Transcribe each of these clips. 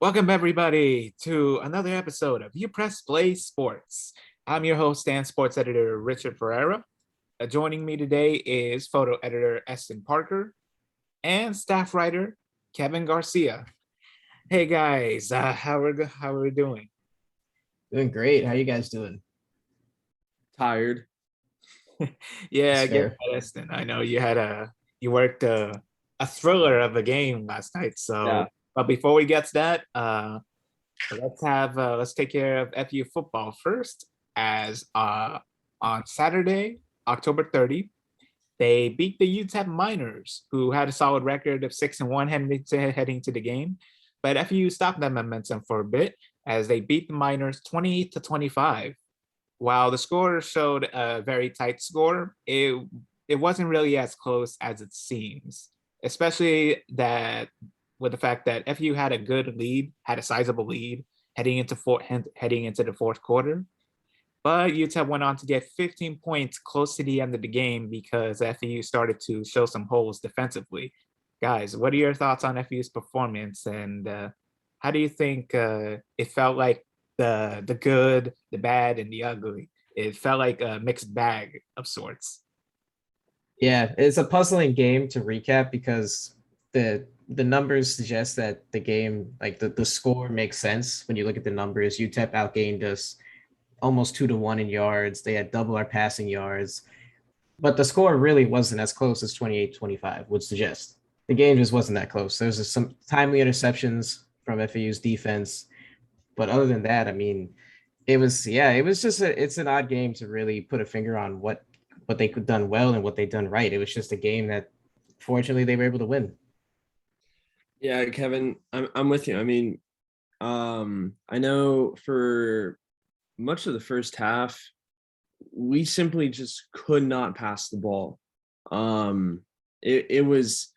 Welcome, everybody, to another episode of UPressPlay Sports. I'm your host and sports editor, Richard Pereira. Joining me today is photo editor Eston Parker and staff writer Kevin Garcia. Hey, guys, how are we doing? Doing great. How you guys doing? Tired. Yeah, That's get fair. that, Eston. I know you worked a thriller of a game last night. Yeah. But before we get to that, let's take care of FU football first. As on Saturday, October 30th, they beat the UTEP Miners, who had a solid record of 6-1 heading to the game. But FU stopped that momentum for a bit as they beat the Miners 20-25. While the score showed a very tight score, it wasn't really as close as it seems, especially that with the fact that FU had a good lead, had a sizable lead heading into the fourth quarter. But UTEP went on to get 15 points close to the end of the game because FU started to show some holes defensively. Guys, what are your thoughts on FU's performance, and how do you think it felt like the good, the bad, and the ugly? It felt like a mixed bag of sorts. Yeah, it's a puzzling game to recap because the numbers suggest that the game, like the score makes sense when you look at the numbers. UTEP outgained us almost 2-1 in yards. They had double our passing yards, but the score really wasn't as close as 28-25 would suggest. The game just wasn't that close. There was some timely interceptions from FAU's defense, but other than that, I mean, it was just it's an odd game to really put a finger on what they could done well and what they done right. It was just a game that fortunately they were able to win. Yeah, Kevin, I'm with you. I mean, I know for much of the first half, we simply just could not pass the ball. It was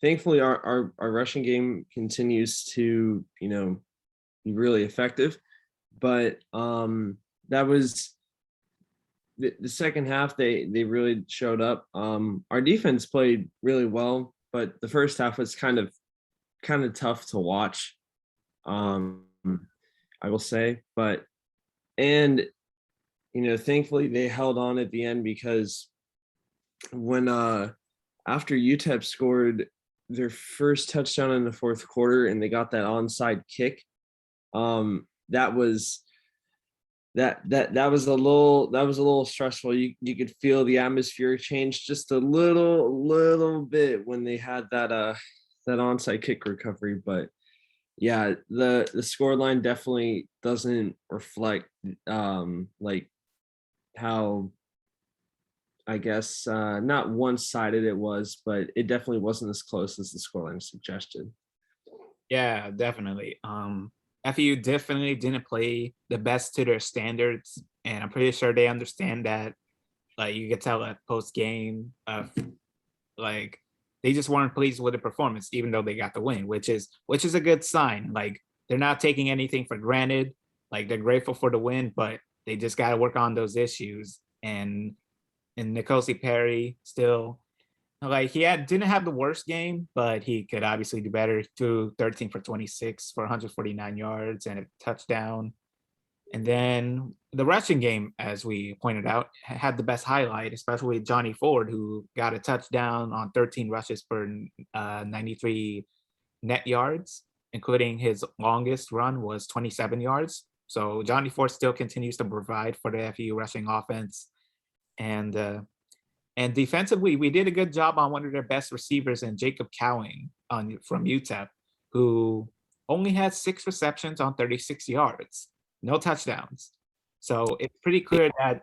thankfully our rushing game continues to, be really effective. But that was the second half. They really showed up. Our defense played really well, but the first half was kind of tough to watch. I will say, but and thankfully they held on at the end because when after UTEP scored their first touchdown in the fourth quarter and they got that onside kick, that was a little stressful. You could feel the atmosphere change just a little bit when they had that onside kick recovery. But yeah, the score line definitely doesn't reflect like how, I guess, not one-sided it was, but it definitely wasn't as close as the scoreline suggested. Yeah, definitely. FU definitely didn't play the best to their standards, and I'm pretty sure they understand that. Like you could tell at post game, like they just weren't pleased with the performance, even though they got the win, which is a good sign. Like they're not taking anything for granted. Like they're grateful for the win, but they just got to work on those issues. And Nicosi Perry still, like didn't have the worst game, but he could obviously do better. 13 for 26 for 149 yards and a touchdown. And then the rushing game, as we pointed out, had the best highlight, especially Johnny Ford, who got a touchdown on 13 rushes for 93 net yards, including his longest run was 27 yards. So Johnny Ford still continues to provide for the FU rushing offense. And defensively, we did a good job on one of their best receivers in Jacob Cowing from UTEP, who only had 6 receptions on 36 yards, no touchdowns. So it's pretty clear that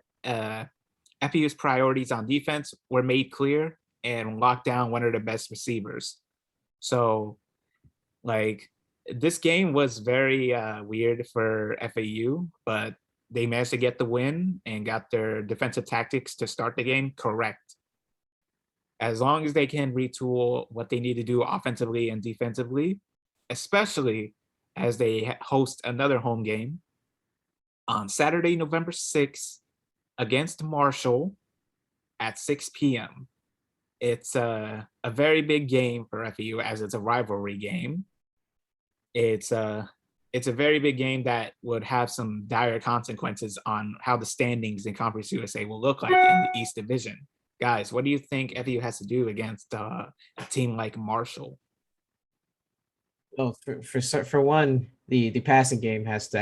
FU's priorities on defense were made clear and locked down one of the best receivers. So, like, this game was very weird for FAU, but they managed to get the win and got their defensive tactics to start the game correct. As long as they can retool what they need to do offensively and defensively, especially as they host another home game on Saturday, November 6th against Marshall at 6 p.m. It's a very big game for FAU as it's a rivalry game. it's a very big game that would have some dire consequences on how the standings in Conference USA will look like in the East Division. Guys, what do you think FU has to do against a team like Marshall? Well, for one, the passing game has to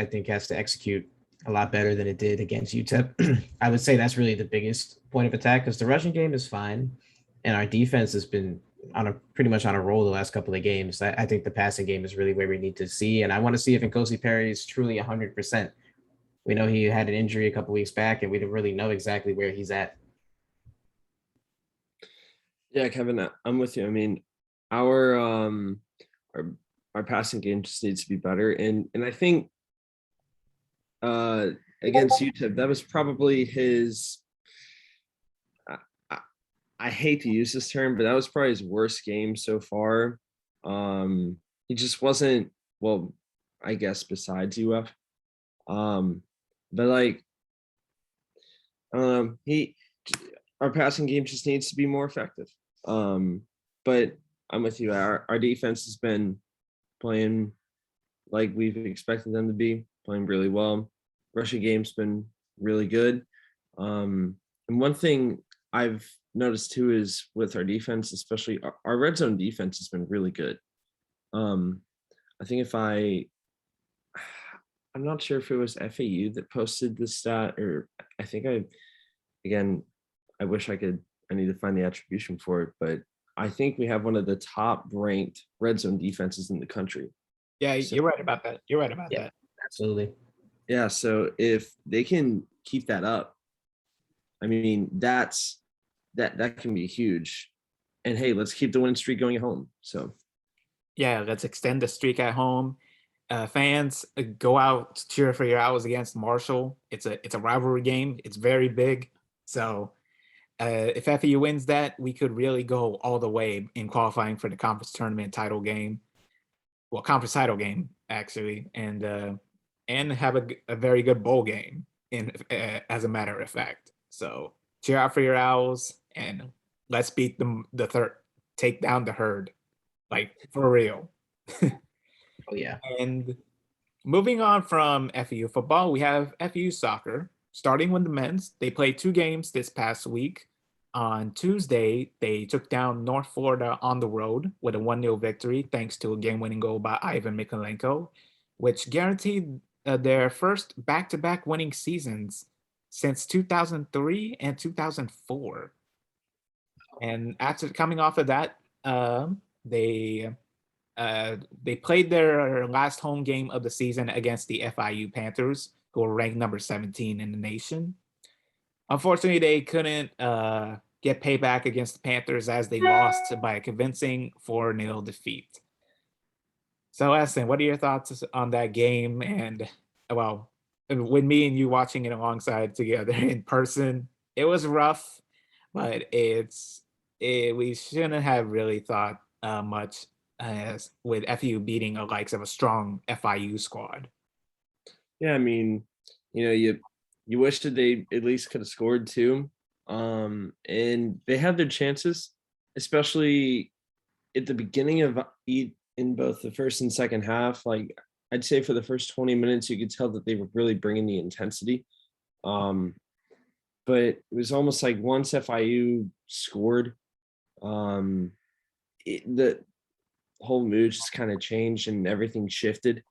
execute a lot better than it did against UTEP. I would say that's really the biggest point of attack, because the rushing game is fine, and our defense has been pretty much on a roll the last couple of games. I think the passing game is really where we need to see, and I want to see if Nkosi Perry is truly 100%. We know he had an injury a couple weeks back, and we didn't really know exactly where he's at. Yeah, Kevin, I'm with you. I mean, our passing game just needs to be better, and I think against UTEP, that was probably his. I hate to use this term, but that was probably his worst game so far. He just wasn't, well, I guess besides UF. But like, I don't know, our passing game just needs to be more effective. But I'm with you. Our defense has been playing like we've expected them to be, playing really well. Rushing game's been really good. And one thing I've noticed too is with our defense, especially our red zone defense has been really good. I think I'm not sure if it was FAU that posted the stat, or I think I wish I need to find the attribution for it, but I think we have one of the top ranked red zone defenses in the country. Yeah, so, you're right about that. You're right about that. Absolutely. Yeah, so if they can keep that up, I mean, that can be huge. And hey, let's keep the winning streak going at home. So yeah, let's extend the streak at home. Fans, go out to cheer for your Owls against Marshall. It's a rivalry game. It's very big. So if FAU wins that, we could really go all the way in qualifying for the conference tournament title game. Well, conference title game actually, and have a very good bowl game as a matter of fact. So cheer out for your Owls and let's beat them. Take down the herd, like for real. Oh yeah. And moving on from FAU football, we have FAU soccer. Starting with the men's, they played 2 games this past week. On Tuesday, they took down North Florida on the road with a 1-0 victory, thanks to a game-winning goal by Ivan Mikolenko, which guaranteed their first back-to-back winning seasons since 2003 and 2004. And after coming off of that, they played their last home game of the season against the FIU Panthers, who were ranked number 17 in the nation. Unfortunately, they couldn't get payback against the Panthers as they lost by a convincing 4-0 defeat. So, Eston, what are your thoughts on that game? And, well, with me and you watching it alongside together in person, it was rough, but we shouldn't have really thought much as with FU beating the likes of a strong FIU squad. Yeah, I mean, you wish that they at least could have scored 2. And they had their chances, especially at the beginning of in both the first and second half. Like I'd say for the first 20 minutes, you could tell that they were really bringing the intensity. But it was almost like once FIU scored, the whole mood just kind of changed and everything shifted,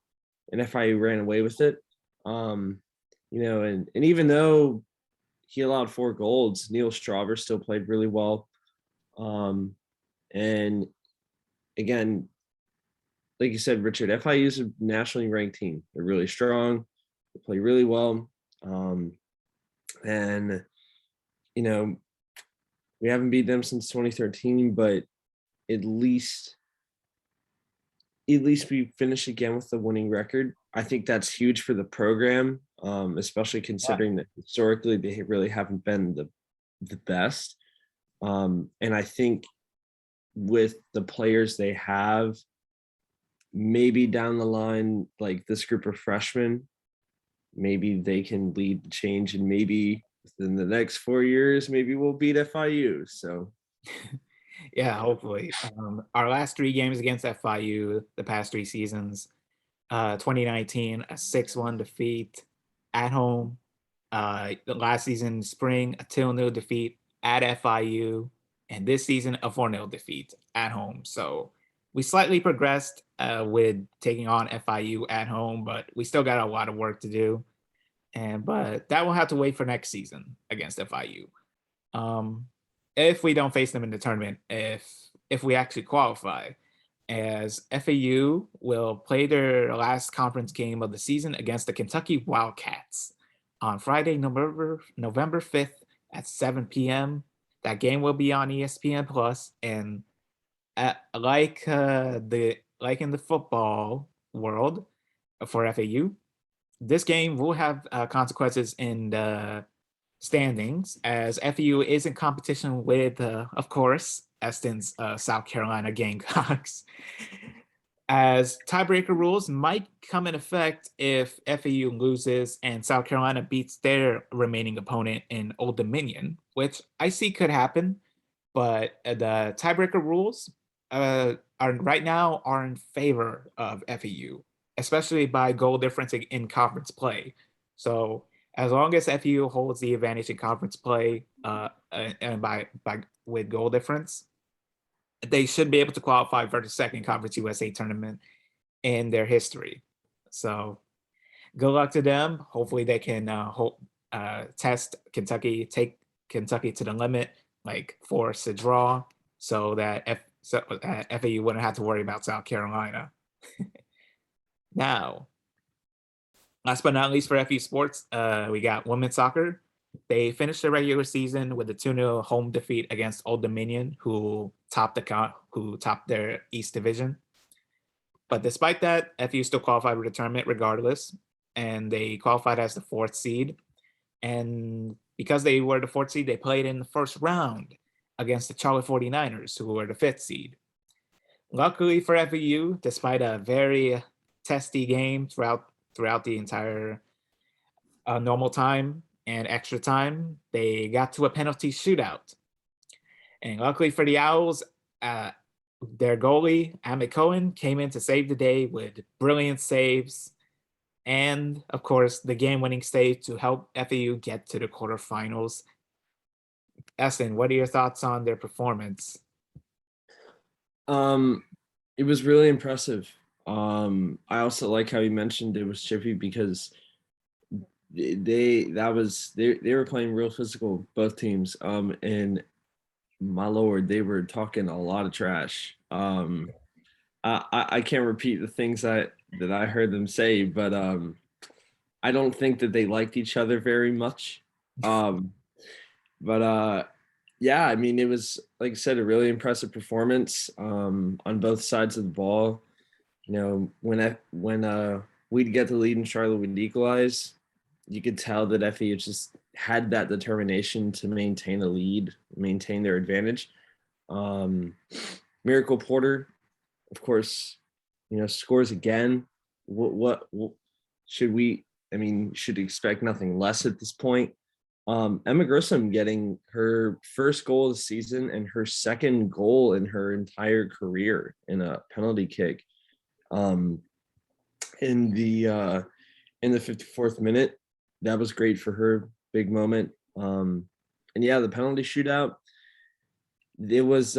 and FIU ran away with it. And even though he allowed 4 goals, Neil Strauber still played really well. And again, like you said, Richard, FIU is a nationally ranked team. They're really strong. They play really well. And we haven't beat them since 2013, but at least we finish again with the winning record. I think that's huge for the program, especially considering that historically they really haven't been the best. And I think with the players they have, maybe down the line, like this group of freshmen, maybe they can lead the change, and maybe within the next 4 years, maybe we'll beat FIU. So yeah, hopefully. Our last 3 games against FIU, the past 3 seasons, 2019, a 6-1 defeat at home. The last season, spring, a 2-0 defeat at FIU, and this season, a 4-0 defeat at home. So we slightly progressed with taking on FIU at home, but we still got a lot of work to do. But that will have to wait for next season against FIU. If we don't face them in the tournament, if we actually qualify, as FAU will play their last conference game of the season against the Kentucky Wildcats on Friday, November 5th at 7 p.m. That game will be on ESPN Plus, and like in the football world for FAU, this game will have consequences in the standings, as FAU is in competition with, of course, Eston's South Carolina Gamecocks. As tiebreaker rules might come in effect if FAU loses and South Carolina beats their remaining opponent in Old Dominion, which I see could happen. But the tiebreaker rules are right now are in favor of FAU, especially by goal difference in conference play. So as long as FAU holds the advantage in conference play and by with goal difference, they should be able to qualify for the second Conference USA tournament in their history. So good luck to them. Hopefully they can test Kentucky, take Kentucky to the limit, like force a draw, so that FAU wouldn't have to worry about South Carolina. Now, last but not least for FAU sports, we got women's soccer. They finished the regular season with a 2-0 home defeat against Old Dominion, who topped their East Division. But despite that, FAU still qualified for the tournament regardless, and they qualified as the 4th seed. And because they were the 4th seed, they played in the first round against the Charlotte 49ers, who were the 5th seed. Luckily for FAU, despite a very testy game throughout the entire normal time and extra time, they got to a penalty shootout. And luckily for the Owls, their goalie, Amit Cohen, came in to save the day with brilliant saves and, of course, the game-winning save to help FAU get to the quarterfinals. Eston, what are your thoughts on their performance? It was really impressive. I also like how you mentioned it was chippy because they were playing real physical, both teams. And my lord, they were talking a lot of trash. I can't repeat the things that I heard them say, but I don't think that they liked each other very much. Yeah, I mean, it was, like I said, a really impressive performance on both sides of the ball. You know, when we'd get the lead and Charlotte would equalize, you could tell that FAU just had that determination to maintain a lead, maintain their advantage. Miracle Porter, of course, you know, scores again. What should we? I mean, should expect nothing less at this point. Emma Grissom getting her first goal of the season and her second goal in her entire career in a penalty kick. In the 54th minute, that was great for her, big moment. And yeah, the penalty shootout, it was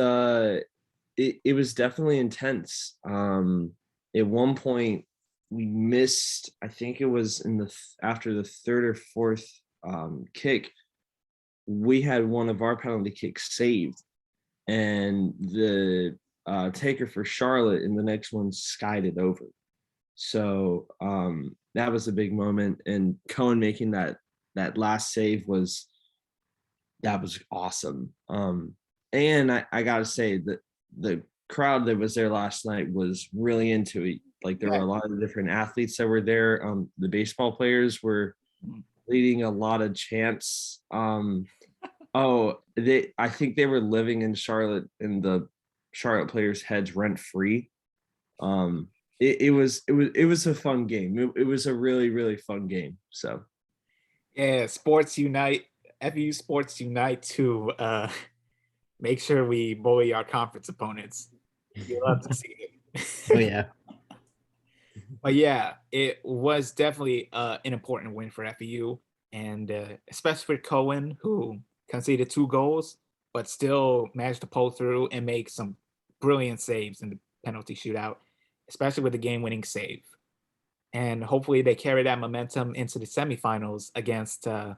definitely intense. At one point we missed, I think it was after the third or fourth kick, we had one of our penalty kicks saved, and the taker for Charlotte in the next one skied it over. So that was a big moment, and Cohen making that last save was awesome. And I gotta say that the crowd that was there last night was really into it. Like, there were a lot of different athletes that were there. The baseball players were leading a lot of chants. I think they were living in Charlotte, in the Charlotte players' heads rent free. It was a fun game. It was a really, really fun game. So yeah, sports unite. FAU sports unite to make sure we bully our conference opponents. You love to see it. Oh yeah. But yeah, it was definitely an important win for FEU, and especially for Cohen, who conceded 2 goals, but still managed to pull through and make some brilliant saves in the penalty shootout, especially with the game-winning save. And hopefully they carry that momentum into the semifinals against a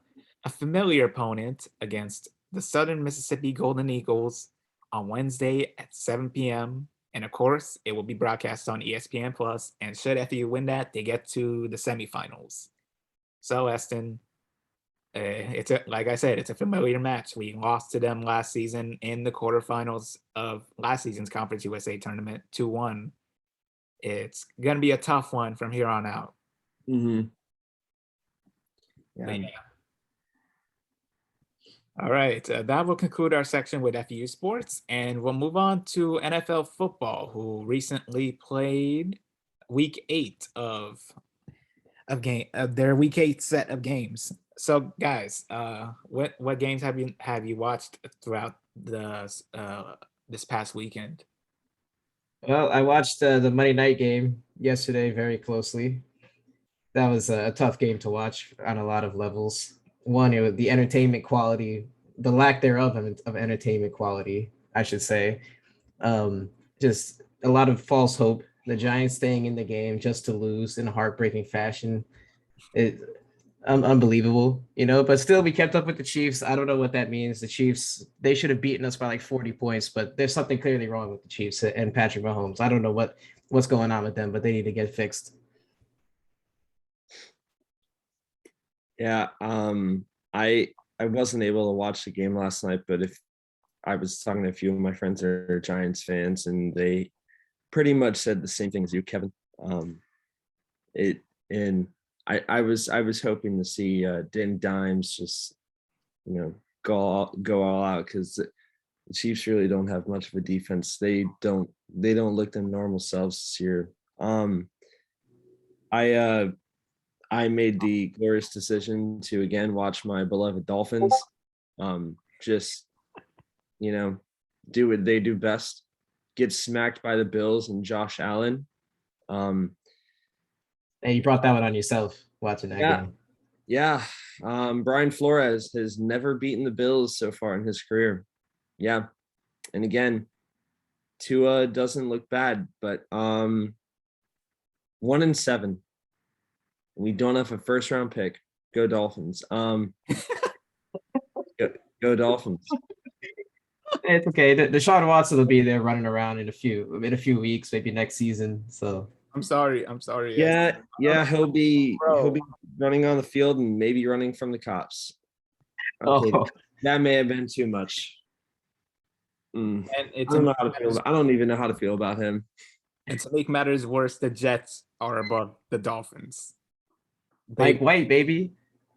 familiar opponent, against the Southern Mississippi Golden Eagles on Wednesday at 7 p.m. And of course, it will be broadcast on ESPN Plus. And should FU win that, they get to the semifinals. So, Eston, like I said, it's a familiar match. We lost to them last season in the quarterfinals of last season's Conference USA tournament, 2-1. It's gonna be a tough one from here on out. Mm-hmm. Yeah. All right, that will conclude our section with FEU sports, and we'll move on to NFL football, who recently played Week 8 of their Week 8 set of games. So, guys, what games have you watched throughout this past weekend? Well, I watched the Monday night game yesterday very closely. That was a tough game to watch on a lot of levels. One, it was the entertainment quality, the lack thereof of entertainment quality, I should say. Just a lot of false hope. The Giants staying in the game just to lose in a heartbreaking fashion. It unbelievable, but still we kept up with the Chiefs. I don't know what that means. The Chiefs, they should have beaten us by like 40 points, but there's something clearly wrong with the Chiefs and Patrick Mahomes. I don't know what's going on with them, but they need to get fixed. Yeah, I wasn't able to watch the game last night, but if I was talking to a few of my friends that are Giants fans, and they pretty much said the same thing as you, Kevin. I was hoping to see Dan Dimes just go all out, because the Chiefs really don't have much of a defense. They don't look their normal selves this year. I made the glorious decision to again watch my beloved Dolphins. Just do what they do best. Get smacked by the Bills and Josh Allen. Hey, you brought that one on yourself watching that game. Yeah. Brian Flores has never beaten the Bills so far in his career. Yeah. And again, Tua doesn't look bad, but 1-7. We don't have a first round pick. Go Dolphins. Go Dolphins. It's okay. Deshaun Watson will be there running around in a few weeks, maybe next season. So I'm sorry. Yeah, he'll be running on the field and maybe running from the cops. Okay, that may have been too much. And I don't even know how to feel about him. And to make matters worse, the Jets are above the Dolphins. Mike White, baby.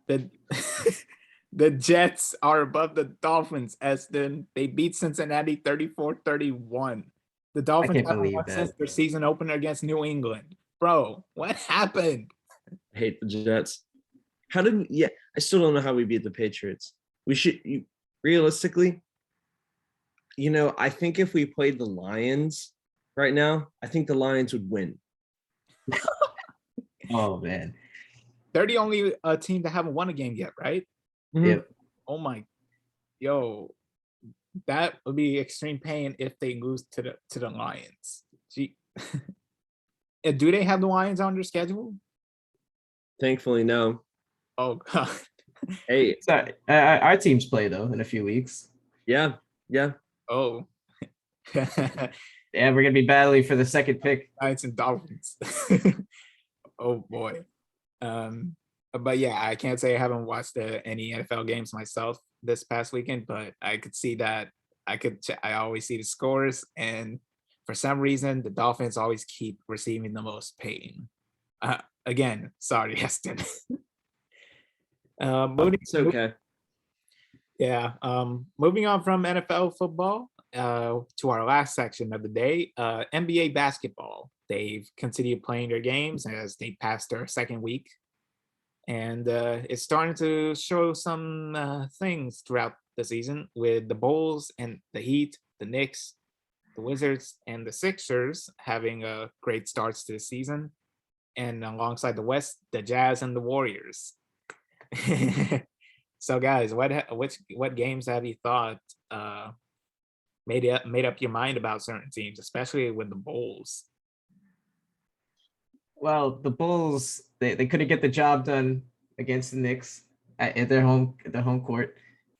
The Jets are above the Dolphins, Eston. They beat Cincinnati 34-31. The Dolphins haven't won since their season opener against New England. Bro, what happened? I hate the Jets. I still don't know how we beat the Patriots. Realistically, I think if we played the Lions right now, I think the Lions would win. Oh, man. They're the only team that haven't won a game yet, right? Mm-hmm. Yep. Oh my, that would be extreme pain if they lose to the Lions. Gee. Do they have the Lions on their schedule? Thankfully, no. Oh God. Hey, sorry. Our teams play though in a few weeks. Yeah. Oh. Yeah, we're gonna be battling for the second pick. Giants and Dolphins. Oh boy. But yeah, I can't say I haven't watched any NFL games myself this past weekend, but I could see that. I always see the scores, and for some reason, the Dolphins always keep receiving the most pain. Again, sorry, Eston. It's okay. Yeah. Moving on from NFL football to our last section of the day, NBA basketball. They've continued playing their games as they passed their second week. And it's starting to show some things throughout the season with the Bulls and the Heat, the Knicks, the Wizards, and the Sixers having great starts to the season. and alongside the West, the Jazz and the Warriors. So, guys, what games have you thought made up your mind about certain teams, especially with the Bulls? Well, the Bulls, they couldn't get the job done against the Knicks at their home court.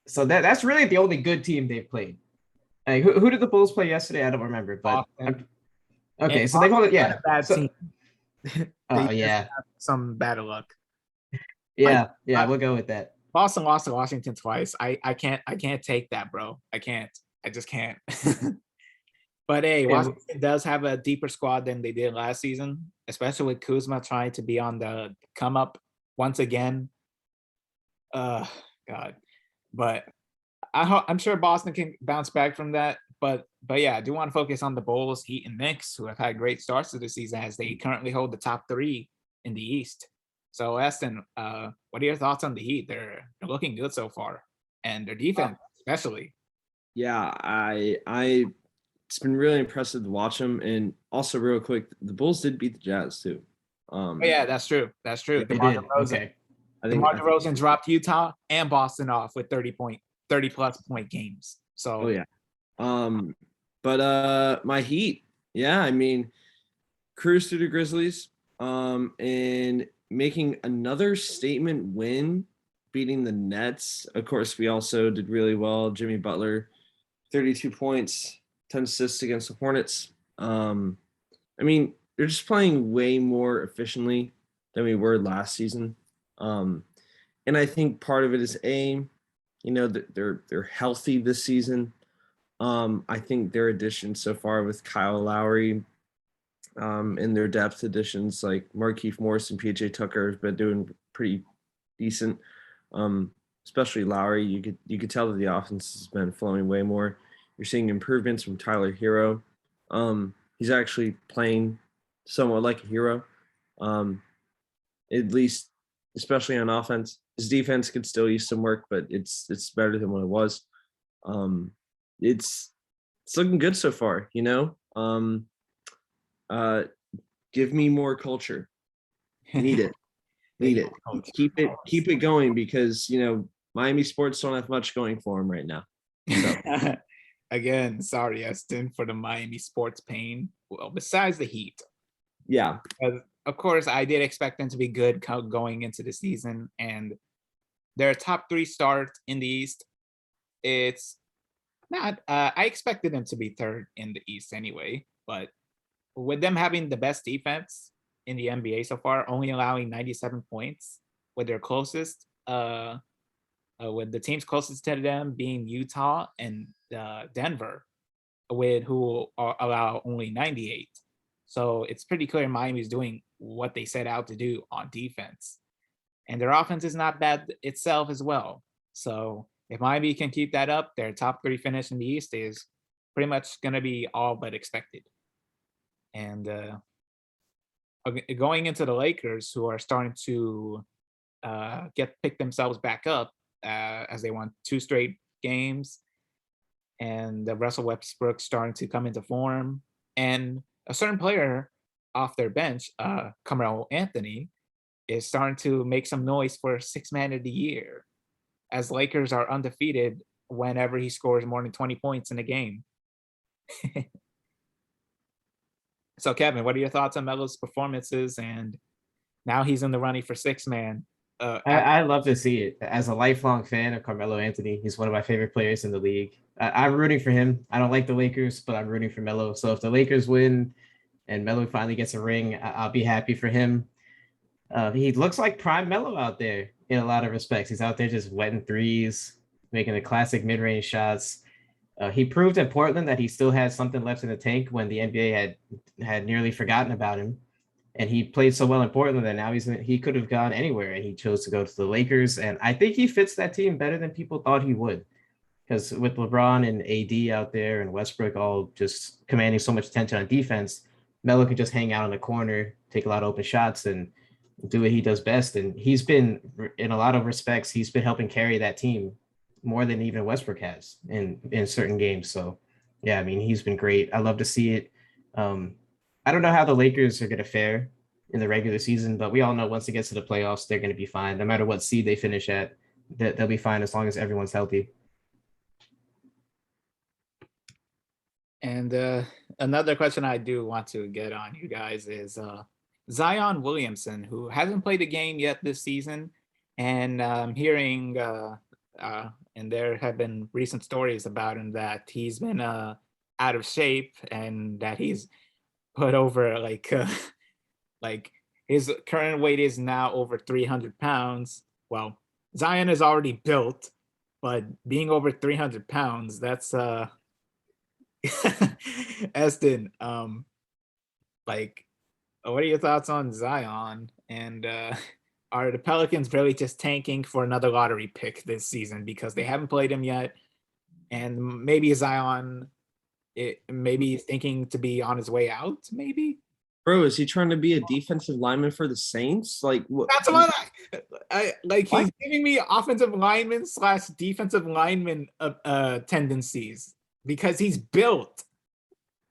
So that's really the only good team they've played. Like, who did the Bulls play yesterday? I don't remember, but okay. And So they've only Boston's not a bad So, team. oh They yeah, just have some bad luck. yeah. We'll go with that. Boston lost to Washington twice. I can't take that, bro. I just can't. But hey, Washington does have a deeper squad than they did last season, especially with Kuzma trying to be on the come up once again. God. But I'm sure Boston can bounce back from that. But yeah, I do want to focus on the Bulls, Heat, and Knicks, who have had great starts to the season as they currently hold the top 3 in the East. So, Eston, what are your thoughts on the Heat? They're looking good so far, and their defense especially. Yeah, I it's been really impressive to watch them. And also, real quick, the Bulls did beat the Jazz too. Oh, yeah, that's true. That's true. They did. Okay. DeMar DeRozan dropped Utah and Boston off with 30-plus point games. So, oh yeah. But my Heat, yeah, I mean, cruise through the Grizzlies, and making another statement win, beating the Nets. Of course, we also did really well. Jimmy Butler, 32 points, 10 assists against the Hornets. I mean, they're just playing way more efficiently than we were last season. And I think part of it is they're healthy this season. I think their additions so far with Kyle Lowry, and their depth additions like Markieff Morris and PJ Tucker have been doing pretty decent. Especially Lowry, you could tell that the offense has been flowing way more. You're seeing improvements from Tyler Hero. He's actually playing somewhat like a hero, at least, especially on offense. His defense could still use some work, but it's better than what it was. It's looking good so far, give me more culture. Need it. Keep it going, because Miami sports don't have much going for them right now. So. Again, sorry, Eston, for the Miami sports pain. Well, besides the Heat. Yeah. Of course, I did expect them to be good going into the season, and their top 3 start in the East. It's not. I expected them to be 3rd in the East anyway, but with them having the best defense in the NBA so far, only allowing 97 points, with their closest, with the teams closest to them being Utah and Denver, who allow only 98. So it's pretty clear Miami's doing what they set out to do on defense. And their offense is not bad itself as well. So if Miami can keep that up, their top 3 finish in the East is pretty much going to be all but expected. And going into the Lakers, who are starting to pick themselves back up as they won 2 straight games, and the Russell Westbrook starting to come into form, and a certain player off their bench, Carmelo Anthony, is starting to make some noise for 6th Man of the Year, as Lakers are undefeated whenever he scores more than 20 points in a game. So, Kevin, what are your thoughts on Melo's performances? And now he's in the running for 6th Man. I love to see it. As a lifelong fan of Carmelo Anthony, he's one of my favorite players in the league. I'm rooting for him. I don't like the Lakers, but I'm rooting for Melo. So if the Lakers win and Melo finally gets a ring, I'll be happy for him. He looks like prime Melo out there in a lot of respects. He's out there just wetting threes, making the classic mid-range shots. He proved at Portland that he still had something left in the tank when the NBA had nearly forgotten about him. And he played so well in Portland that now he could have gone anywhere, and he chose to go to the Lakers. And I think he fits that team better than people thought he would, because with LeBron and AD out there and Westbrook all just commanding so much attention on defense, Melo could just hang out in the corner, take a lot of open shots, and do what he does best. And he's been, in a lot of respects, he's been helping carry that team more than even Westbrook has in certain games. So, yeah, I mean, he's been great. I love to see it. I don't know how the Lakers are going to fare in the regular season, but we all know once it gets to the playoffs, they're going to be fine. No matter what seed they finish at, they'll be fine as long as everyone's healthy. And another question I do want to get on you guys is Zion Williamson, who hasn't played a game yet this season, and I'm hearing and there have been recent stories about him that he's been out of shape and that he's put over like his current weight is now over 300 pounds. Well, Zion is already built, but being over 300 pounds, that's Eston, like, what are your thoughts on Zion? And are the Pelicans really just tanking for another lottery pick this season because they haven't played him yet? And maybe Zion, maybe he's thinking to be on his way out, maybe? Bro, is he trying to be a defensive lineman for the Saints? Like, what? That's what I like. What? He's giving me offensive lineman / defensive lineman tendencies because he's built.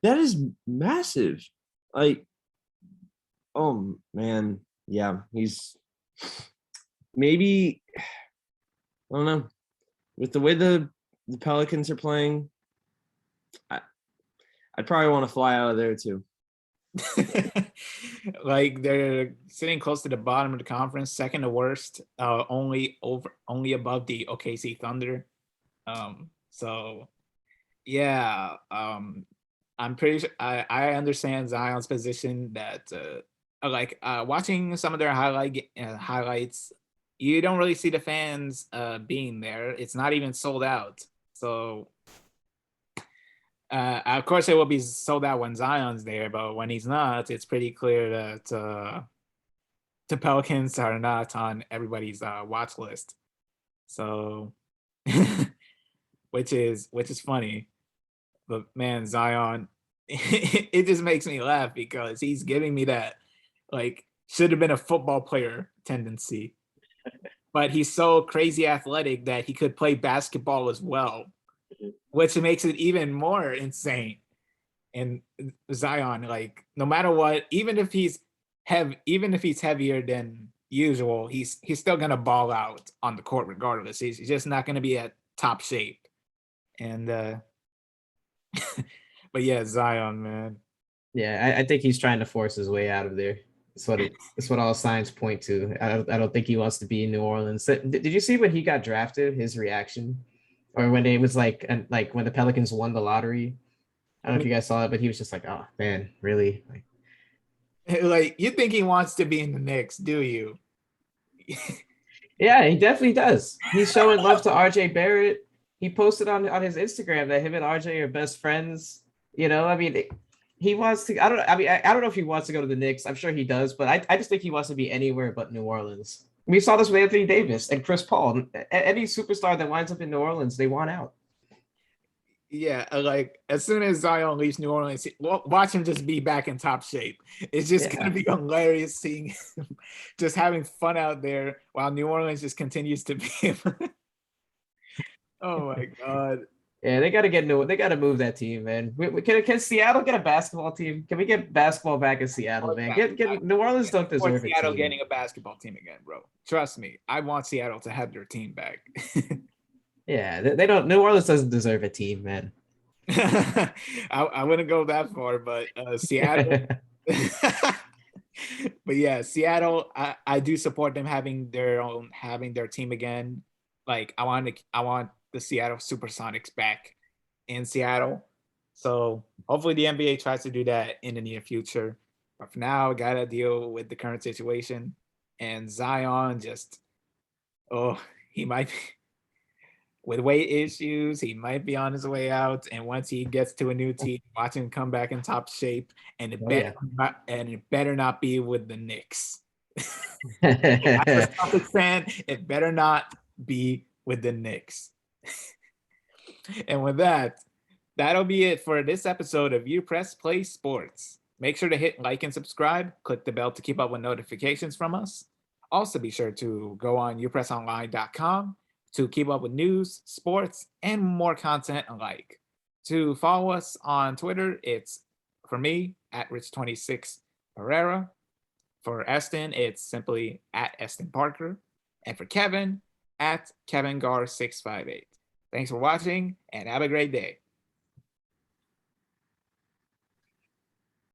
That is massive. Like, oh man, yeah, he's maybe, I don't know, with the way the Pelicans are playing, I'd probably want to fly out of there too. Like, they're sitting close to the bottom of the conference, second to worst, only above the OKC Thunder. So yeah, I'm pretty sure I understand Zion's position that watching some of their highlights, you don't really see the fans being there. It's not even sold out. So of course it will be sold out when Zion's there, but when he's not, it's pretty clear that the Pelicans are not on everybody's watch list. So which is funny. But man, Zion, it just makes me laugh because he's giving me that like should have been a football player tendency. But he's so crazy athletic that he could play basketball as well, which makes it even more insane. And Zion, like, no matter what, even if he's heavier than usual, he's still gonna ball out on the court regardless. He's just not gonna be at top shape. And but yeah, Zion, man. Yeah, I think he's trying to force his way out of there. That's what all signs point to. I don't think he wants to be in New Orleans. Did you see when he got drafted? His reaction, or when it was like when the Pelicans won the lottery. I don't know if you guys saw it, but he was just like, "Oh man, really?" Like, you think he wants to be in the Knicks, do you? Yeah, he definitely does. He's showing love to RJ Barrett. He posted on his Instagram that him and RJ are best friends. You know, I mean, he wants to. I don't know if he wants to go to the Knicks. I'm sure he does, but I just think he wants to be anywhere but New Orleans. We saw this with Anthony Davis and Chris Paul. Any superstar that winds up in New Orleans, they want out. Yeah, like, as soon as Zion leaves New Orleans, watch him just be back in top shape. It's just gonna be hilarious seeing him just having fun out there while New Orleans just continues to be. Oh my god. Yeah, they got to move that team, man. Can Seattle get a basketball team? Can we get basketball back in Seattle, man? Get New Orleans don't deserve it. Seattle getting a basketball team again, bro. Trust me, I want Seattle to have their team back. Yeah, they don't. New Orleans doesn't deserve a team, man. I wouldn't go that far, but Seattle. But yeah, Seattle, I do support them having their team again. Like, I want the Seattle Supersonics back in Seattle. So hopefully the NBA tries to do that in the near future. But for now, gotta deal with the current situation. And Zion just, he might be with weight issues. He might be on his way out. And once he gets to a new team, watch him come back in top shape. And it better not be with the Knicks. As a Celtics fan, it better not be with the Knicks. And with that, that'll be it for this episode of UPressPlay Sports. Make sure to hit like and subscribe. Click the bell to keep up with notifications from us. Also, be sure to go on upressonline.com to keep up with news, sports, and more content alike. To follow us on Twitter, it's, for me, at Rich26 Pereira. For Eston, it's simply at Eston Parker. And for Kevin, at Kevin Gar 658. Thanks for watching and have a great day.